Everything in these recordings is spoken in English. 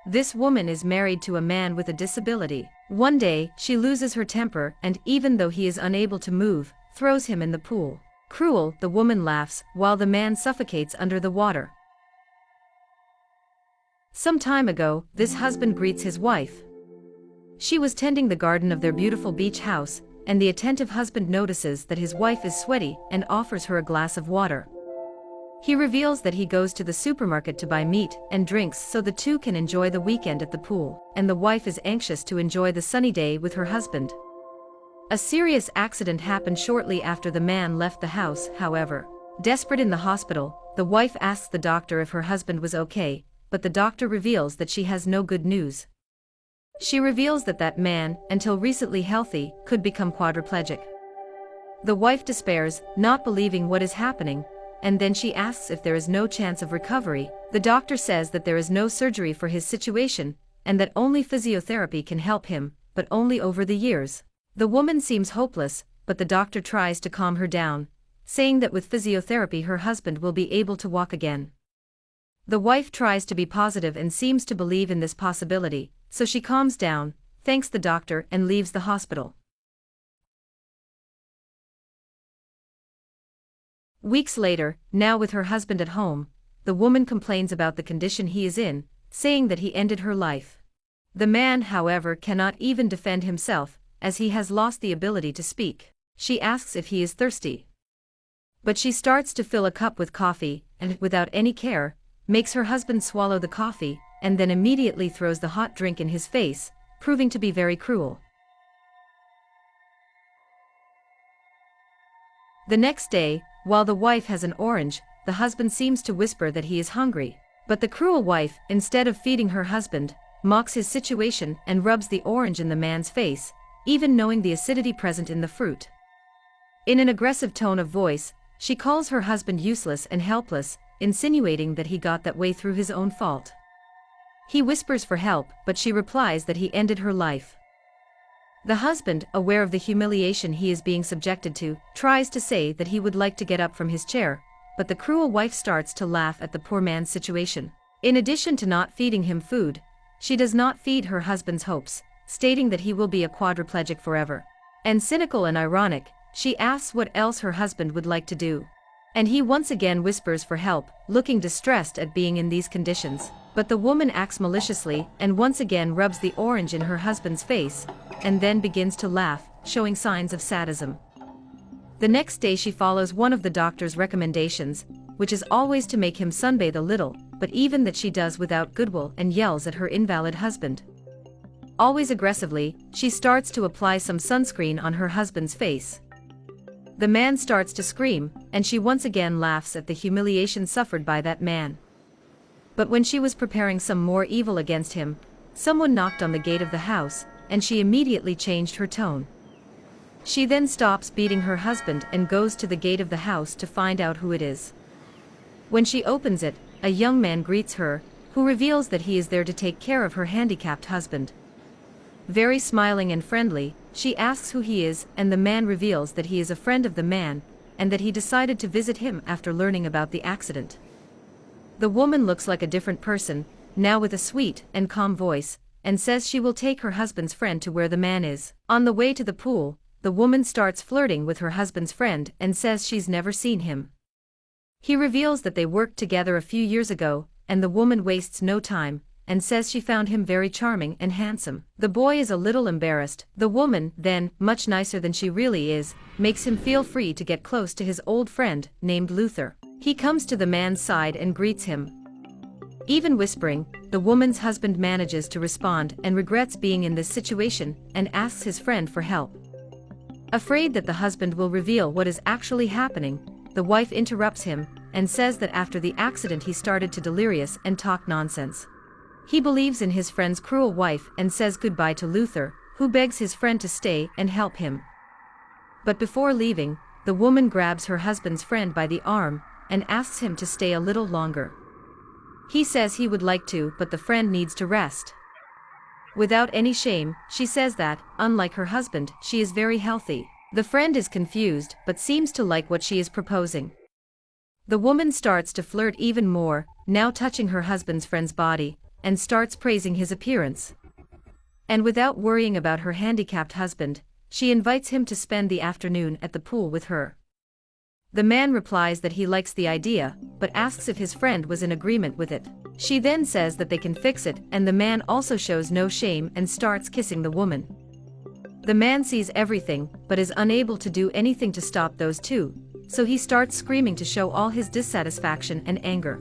This woman is married to a man with a disability. One day, she loses her temper and, even though he is unable to move, throws him in the pool. Cruel, the woman laughs, while the man suffocates under the water. Some time ago, this husband greets his wife. She was tending the garden of their beautiful beach house, and the attentive husband notices that his wife is sweaty and offers her a glass of water. He reveals that he goes to the supermarket to buy meat and drinks so the two can enjoy the weekend at the pool, and the wife is anxious to enjoy the sunny day with her husband. A serious accident happened shortly after the man left the house, however. Desperate in the hospital, the wife asks the doctor if her husband was okay, but the doctor reveals that she has no good news. She reveals that that man, until recently healthy, could become quadriplegic. The wife despairs, not believing what is happening, and then she asks if there is no chance of recovery. The doctor says that there is no surgery for his situation, and that only physiotherapy can help him, but only over the years. The woman seems hopeless, but the doctor tries to calm her down, saying that with physiotherapy her husband will be able to walk again. The wife tries to be positive and seems to believe in this possibility, so she calms down, thanks the doctor and leaves the hospital. Weeks later, now with her husband at home, the woman complains about the condition he is in, saying that he ended her life. The man, however, cannot even defend himself, as he has lost the ability to speak. She asks if he is thirsty. But she starts to fill a cup with coffee, and, without any care, makes her husband swallow the coffee, and then immediately throws the hot drink in his face, proving to be very cruel. The next day, while the wife has an orange, the husband seems to whisper that he is hungry. But the cruel wife, instead of feeding her husband, mocks his situation and rubs the orange in the man's face, even knowing the acidity present in the fruit. In an aggressive tone of voice, she calls her husband useless and helpless, insinuating that he got that way through his own fault. He whispers for help, but she replies that he ended her life. The husband, aware of the humiliation he is being subjected to, tries to say that he would like to get up from his chair, but the cruel wife starts to laugh at the poor man's situation. In addition to not feeding him food, she does not feed her husband's hopes, stating that he will be a quadriplegic forever. And cynical and ironic, she asks what else her husband would like to do. And he once again whispers for help, looking distressed at being in these conditions. But the woman acts maliciously and once again rubs the orange in her husband's face, and then begins to laugh, showing signs of sadism. The next day she follows one of the doctor's recommendations, which is always to make him sunbathe a little, but even that she does without goodwill and yells at her invalid husband. Always aggressively, she starts to apply some sunscreen on her husband's face. The man starts to scream, and she once again laughs at the humiliation suffered by that man. But when she was preparing some more evil against him, someone knocked on the gate of the house, and she immediately changed her tone. She then stops beating her husband and goes to the gate of the house to find out who it is. When she opens it, a young man greets her, who reveals that he is there to take care of her handicapped husband. Very smiling and friendly, she asks who he is, and the man reveals that he is a friend of the man, and that he decided to visit him after learning about the accident. The woman looks like a different person, now with a sweet and calm voice, and says she will take her husband's friend to where the man is. On the way to the pool, the woman starts flirting with her husband's friend and says she's never seen him. He reveals that they worked together a few years ago, and the woman wastes no time, and says she found him very charming and handsome. The boy is a little embarrassed. The woman, then, much nicer than she really is, makes him feel free to get close to his old friend, named Luther. He comes to the man's side and greets him. Even whispering, the woman's husband manages to respond and regrets being in this situation and asks his friend for help. Afraid that the husband will reveal what is actually happening, the wife interrupts him and says that after the accident he started to delirious and talk nonsense. He believes in his friend's cruel wife and says goodbye to Luther, who begs his friend to stay and help him. But before leaving, the woman grabs her husband's friend by the arm and asks him to stay a little longer. He says he would like to, but the friend needs to rest. Without any shame, she says that, unlike her husband, she is very healthy. The friend is confused, but seems to like what she is proposing. The woman starts to flirt even more, now touching her husband's friend's body, and starts praising his appearance. And without worrying about her handicapped husband, she invites him to spend the afternoon at the pool with her. The man replies that he likes the idea, but asks if his friend was in agreement with it. She then says that they can fix it, and the man also shows no shame and starts kissing the woman. The man sees everything, but is unable to do anything to stop those two, so he starts screaming to show all his dissatisfaction and anger.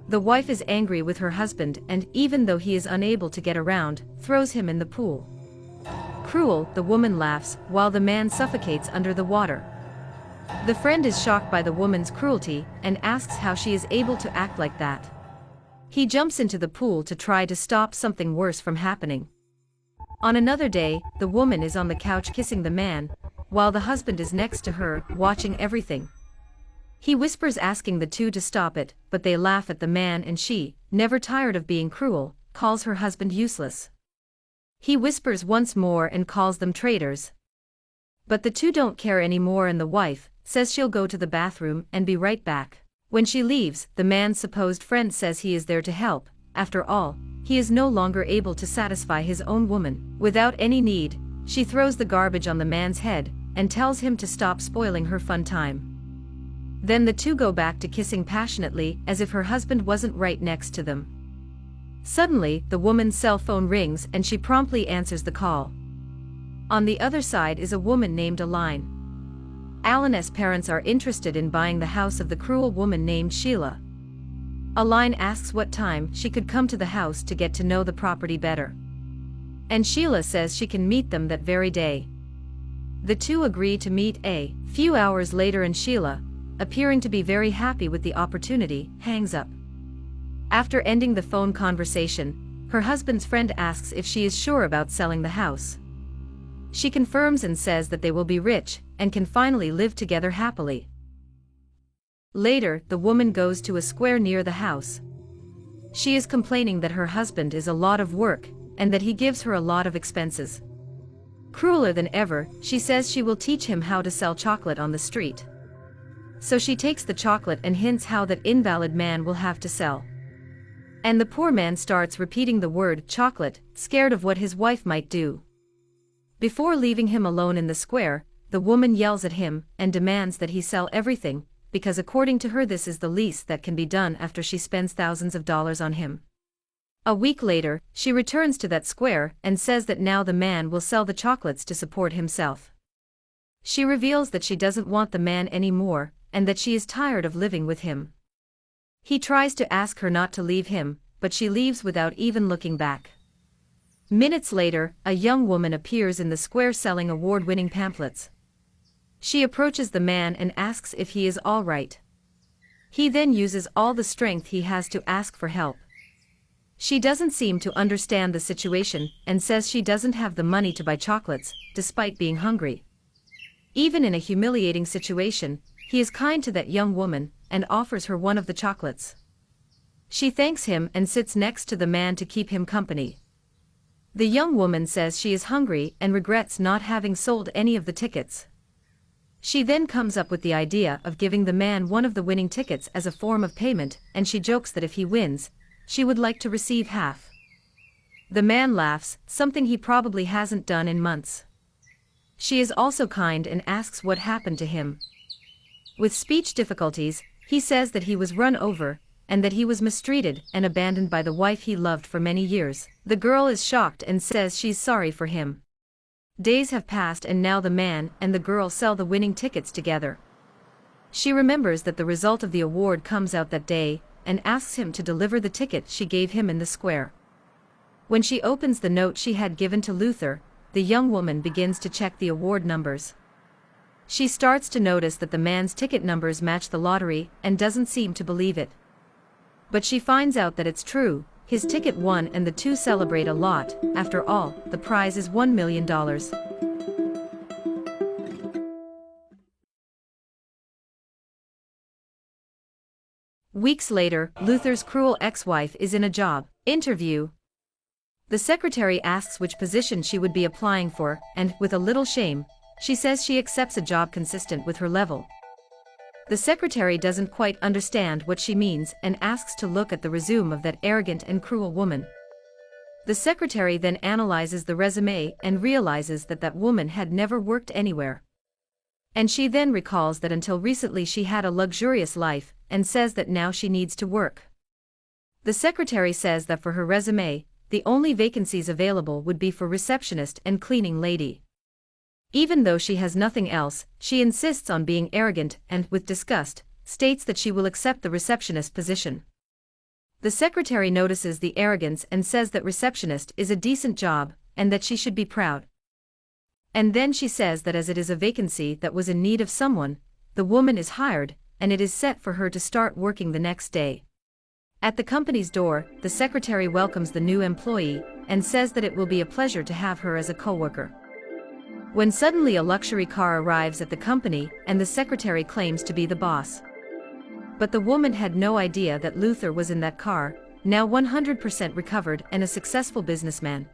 The wife is angry with her husband and, even though he is unable to get around, throws him in the pool. Cruel, the woman laughs, while the man suffocates under the water. The friend is shocked by the woman's cruelty and asks how she is able to act like that. He jumps into the pool to try to stop something worse from happening. On another day, the woman is on the couch kissing the man, while the husband is next to her, watching everything. He whispers asking the two to stop it, but they laugh at the man, and she, never tired of being cruel, calls her husband useless. He whispers once more and calls them traitors. But the two don't care anymore, and the wife says she'll go to the bathroom and be right back. When she leaves, the man's supposed friend says he is there to help. After all, he is no longer able to satisfy his own woman. Without any need, she throws the garbage on the man's head and tells him to stop spoiling her fun time. Then the two go back to kissing passionately, as if her husband wasn't right next to them. Suddenly, the woman's cell phone rings and she promptly answers the call. On the other side is a woman named Aline. Aline's parents are interested in buying the house of the cruel woman named Sheila. Aline asks what time she could come to the house to get to know the property better. And Sheila says she can meet them that very day. The two agree to meet a few hours later, and Sheila, appearing to be very happy with the opportunity, hangs up. After ending the phone conversation, her husband's friend asks if she is sure about selling the house. She confirms and says that they will be rich and can finally live together happily. Later, the woman goes to a square near the house. She is complaining that her husband is a lot of work and that he gives her a lot of expenses. Crueler than ever, she says she will teach him how to sell chocolate on the street. So she takes the chocolate and hints how that invalid man will have to sell. And the poor man starts repeating the word chocolate, scared of what his wife might do. Before leaving him alone in the square, the woman yells at him and demands that he sell everything, because according to her this is the least that can be done after she spends thousands of dollars on him. A week later, she returns to that square and says that now the man will sell the chocolates to support himself. She reveals that she doesn't want the man anymore, and that she is tired of living with him. He tries to ask her not to leave him, but she leaves without even looking back. Minutes later, a young woman appears in the square selling award-winning pamphlets. She approaches the man and asks if he is all right. He then uses all the strength he has to ask for help. She doesn't seem to understand the situation and says she doesn't have the money to buy chocolates, despite being hungry. Even in a humiliating situation, he is kind to that young woman and offers her one of the chocolates. She thanks him and sits next to the man to keep him company. The young woman says she is hungry and regrets not having sold any of the tickets. She then comes up with the idea of giving the man one of the winning tickets as a form of payment, and she jokes that if he wins, she would like to receive half. The man laughs, something he probably hasn't done in months. She is also kind and asks what happened to him. With speech difficulties, he says that he was run over, and that he was mistreated and abandoned by the wife he loved for many years. The girl is shocked and says she's sorry for him. Days have passed and now the man and the girl sell the winning tickets together. She remembers that the result of the award comes out that day, and asks him to deliver the ticket she gave him in the square. When she opens the note she had given to Luther, the young woman begins to check the award numbers. She starts to notice that the man's ticket numbers match the lottery and doesn't seem to believe it. But she finds out that it's true, his ticket won, and the two celebrate a lot. After all, the prize is $1 million. Weeks later, Luther's cruel ex-wife is in a job interview. The secretary asks which position she would be applying for, and, with a little shame, she says she accepts a job consistent with her level. The secretary doesn't quite understand what she means and asks to look at the resume of that arrogant and cruel woman. The secretary then analyzes the resume and realizes that that woman had never worked anywhere. And she then recalls that until recently she had a luxurious life and says that now she needs to work. The secretary says that for her resume, the only vacancies available would be for receptionist and cleaning lady. Even though she has nothing else, she insists on being arrogant and, with disgust, states that she will accept the receptionist position. The secretary notices the arrogance and says that receptionist is a decent job, and that she should be proud. And then she says that as it is a vacancy that was in need of someone, the woman is hired, and it is set for her to start working the next day. At the company's door, the secretary welcomes the new employee, and says that it will be a pleasure to have her as a co-worker. When suddenly a luxury car arrives at the company and the secretary claims to be the boss. But the woman had no idea that Luther was in that car, now 100% recovered and a successful businessman.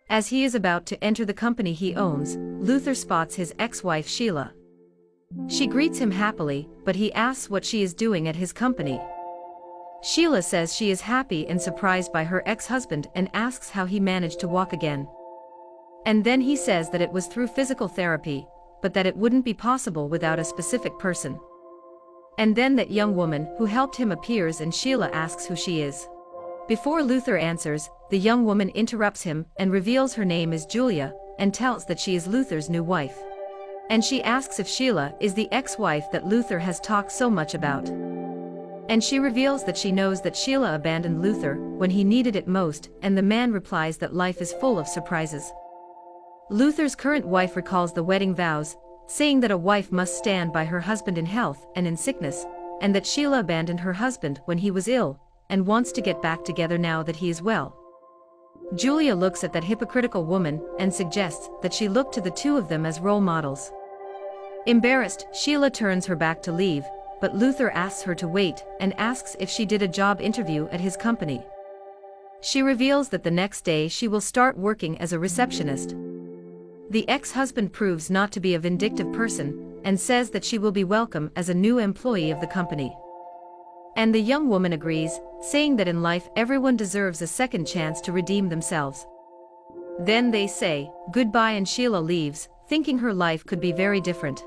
As he is about to enter the company he owns, Luther spots his ex-wife Sheila. She greets him happily, but he asks what she is doing at his company. Sheila says she is happy and surprised by her ex-husband and asks how he managed to walk again. And then he says that it was through physical therapy, but that it wouldn't be possible without a specific person. And then that young woman who helped him appears and Sheila asks who she is. Before Luther answers, the young woman interrupts him and reveals her name is Julia, and tells that she is Luther's new wife. And she asks if Sheila is the ex-wife that Luther has talked so much about. And she reveals that she knows that Sheila abandoned Luther when he needed it most, and the man replies that life is full of surprises. Luther's current wife recalls the wedding vows, saying that a wife must stand by her husband in health and in sickness, and that Sheila abandoned her husband when he was ill, and wants to get back together now that he is well. Julia looks at that hypocritical woman and suggests that she look to the two of them as role models. Embarrassed, Sheila turns her back to leave, but Luther asks her to wait and asks if she did a job interview at his company. She reveals that the next day she will start working as a receptionist. The ex-husband proves not to be a vindictive person, and says that she will be welcome as a new employee of the company. And the young woman agrees, saying that in life everyone deserves a second chance to redeem themselves. Then they say goodbye and Sheila leaves, thinking her life could be very different.